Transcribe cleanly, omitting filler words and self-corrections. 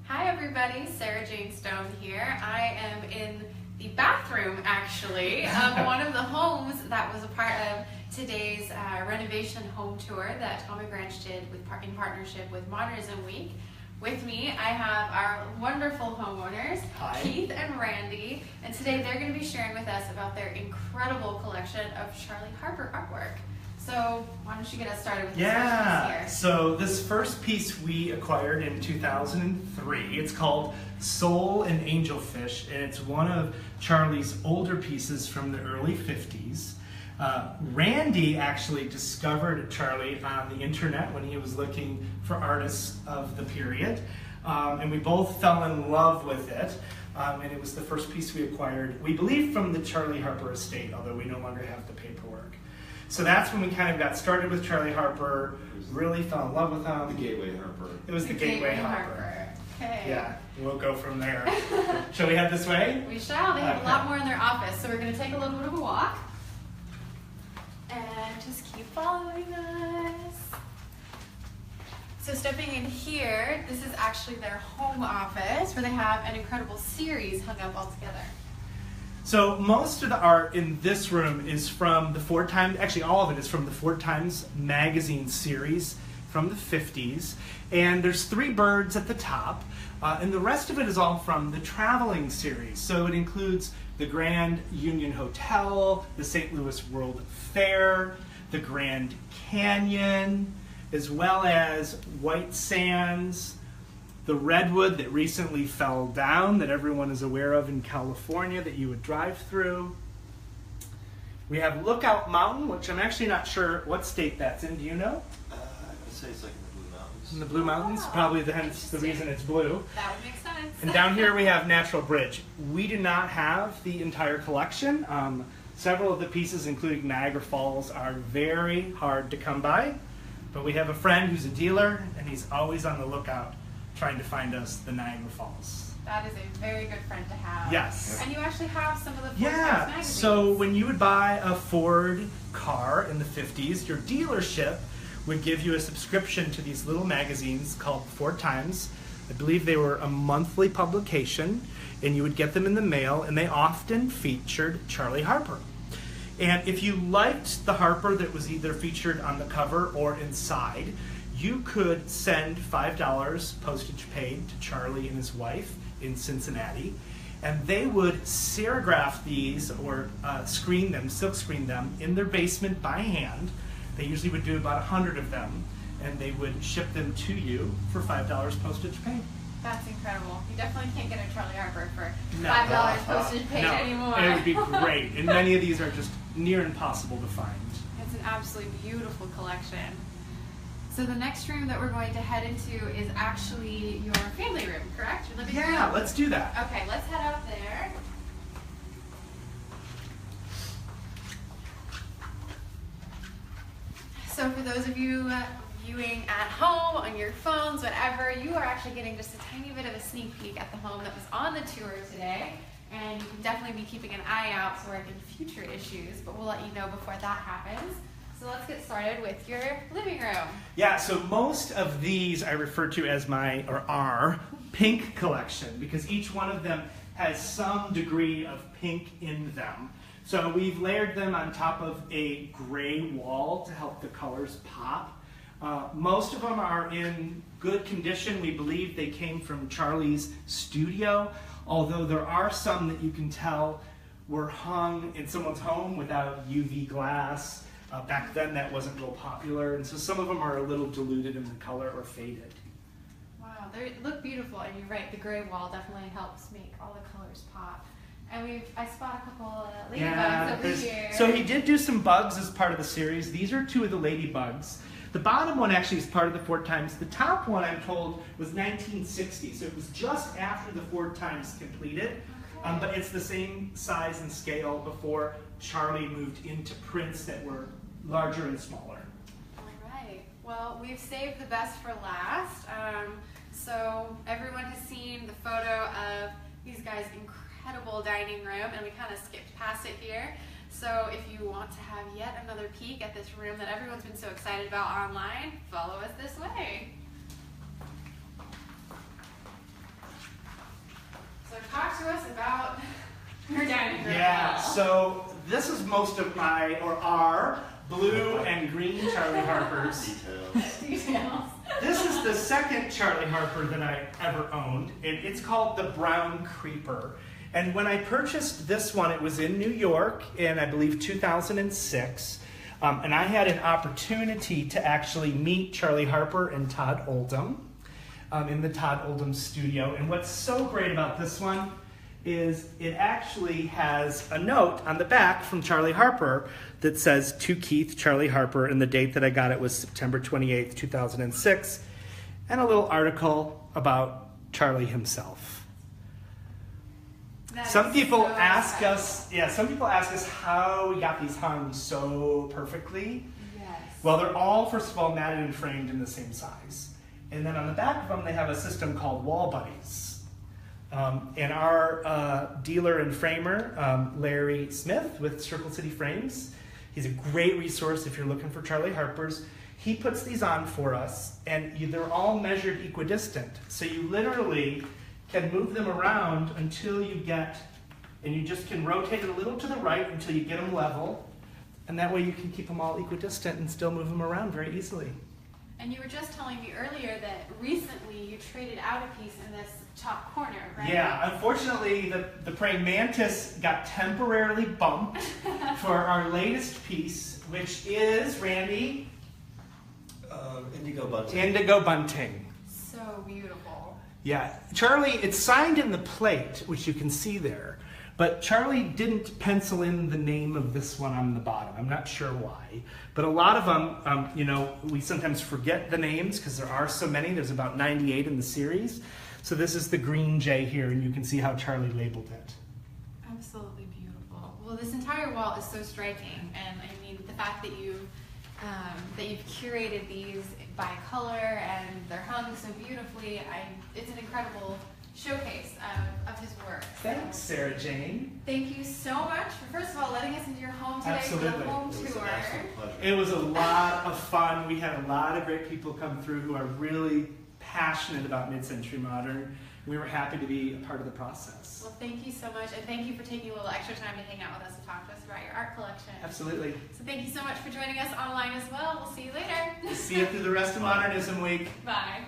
Hi everybody, Sarah Jane Stone here. I am in the bathroom actually of one of the homes that was a part of today's renovation home tour that Tommy Branch did in partnership with Modernism Week. With me I have our wonderful homeowners, Hi. Keith and Randy, and today they're going to be sharing with us about their incredible collection of Charley Harper artwork. So why don't you get us started with this first piece here? So this first piece we acquired in 2003. It's called Soul and Angelfish, and it's one of Charley's older pieces from the early 50s. Randy actually discovered Charley on the internet when he was looking for artists of the period, and we both fell in love with it. And it was the first piece we acquired, we believe, from the Charley Harper estate, although we no longer have the paperwork. So that's when we kind of got started with Charley Harper, really fell in love with him. The Gateway Harper. It was the Gateway Harper. Okay. Yeah, we'll go from there. Shall we head this way? We shall. They have a lot more in their office, so we're going to take a little bit of a walk. And just keep following us. So stepping in here, this is actually their home office where they have an incredible series hung up all together. So most of the art in this room is from the Four Times, actually all of it is from the Four Times magazine series from the 50s. And there's three birds at the top, and the rest of it is all from the traveling series. So it includes the Grand Union Hotel, the St. Louis World Fair, the Grand Canyon, as well as White Sands, the redwood that recently fell down that everyone is aware of in California that you would drive through. We have Lookout Mountain, which I'm actually not sure what state that's in. Do you know? I would say it's like in the Blue Mountains. In the Blue Mountains? Oh, Probably hence the reason it's blue. That would make sense. And down here we have Natural Bridge. We do not have the entire collection. Several of the pieces, including Niagara Falls, are very hard to come by. But we have a friend who's a dealer, and he's always on the lookout trying to find us the Niagara Falls. That is a very good friend to have. Yes. And you actually have some of the Ford Yeah, magazines. so when you would buy a Ford car in the 50s, your dealership would give you a subscription to these little magazines called Ford Times. I believe they were a monthly publication, and you would get them in the mail, and they often featured Charley Harper. And if you liked the Harper that was either featured on the cover or inside, you could send $5 postage paid to Charley and his wife in Cincinnati, and they would serigraph these or screen them, silk screen them in their basement by hand. They usually would do about 100 of them, and they would ship them to you for $5 postage paid. That's incredible. You definitely can't get a Charley Harper for No. $5 postage paid anymore. It would be great, and many of these are just near impossible to find. It's an absolutely beautiful collection. So the next room that we're going to head into is actually your family room, correct? Your living room? Yeah, let's do that. Okay, let's head out there. So for those of you viewing at home, on your phones, whatever, you are actually getting just a tiny bit of a sneak peek at the home that was on the tour today. And you can definitely be keeping an eye out for it in future issues, but we'll let you know before that happens. So let's get started with your living room. Yeah, so most of these I refer to as our pink collection, because each one of them has some degree of pink in them. So we've layered them on top of a gray wall to help the colors pop. Most of them are in good condition. We believe they came from Charley's studio, although there are some that you can tell were hung in someone's home without UV glass. Back then that wasn't real popular, and so some of them are a little diluted in the color or faded. Wow, they look beautiful, and you're right, the gray wall definitely helps make all the colors pop. And I spot a couple ladybugs over here. So he did do some bugs as part of the series. These are two of the ladybugs. The bottom one actually is part of the Ford Times. The top one, I'm told, was 1960, so it was just after the Ford Times completed. Okay. But it's the same size and scale before Charley moved into prints that were larger and smaller. All right. Well, we've saved the best for last. So everyone has seen the photo of these guys' incredible dining room, and we kind of skipped past it here. So if you want to have yet another peek at this room that everyone's been so excited about online, follow us this way. So this is most of my, or our, blue and green Charley Harpers. Details. This is the second Charley Harper that I ever owned. It's called the Brown Creeper. And when I purchased this one, it was in New York in, I believe, 2006. And I had an opportunity to actually meet Charley Harper and Todd Oldham in the Todd Oldham studio. And what's so great about this one is it actually has a note on the back from Charley Harper that says, "To Keith, Charley Harper," and the date that I got it was September 28th, 2006, and a little article about Charley himself. Some people ask us how we got these hung so perfectly. Yes. Well, they're all, first of all, matted and framed in the same size. And then on the back of them, they have a system called Wall Buddies. And our dealer and framer, Larry Smith with Circle City Frames, he's a great resource if you're looking for Charley Harpers. He puts these on for us, and they're all measured equidistant. So you literally can move them around until you get, and you just can rotate it a little to the right until you get them level. And that way you can keep them all equidistant and still move them around very easily. And you were just telling me earlier that recently you traded out a piece in this top corner, right? Yeah, unfortunately the praying mantis got temporarily bumped for our latest piece, which is, Randy? Indigo bunting. Indigo bunting. So beautiful. Yeah, Charley, it's signed in the plate, which you can see there. But Charley didn't pencil in the name of this one on the bottom. I'm not sure why. But a lot of them, we sometimes forget the names because there are so many. There's about 98 in the series. So this is the green J here, and you can see how Charley labeled it. Absolutely beautiful. Well, this entire wall is so striking. And I mean, the fact that you've curated these by color and they're hung so beautifully, it's an incredible showcase of his work. Thanks, Sarah Jane. Thank you so much for, first of all, letting us into your home today for the home It was tour. an absolute pleasure. It was a lot of fun. We had a lot of great people come through who are really passionate about mid-century modern. We were happy to be a part of the process. Well, thank you so much, and thank you for taking a little extra time to hang out with us and talk to us about your art collection. Absolutely. So thank you so much for joining us online as well. We'll see you later. See you through the rest of Modernism Week. Bye.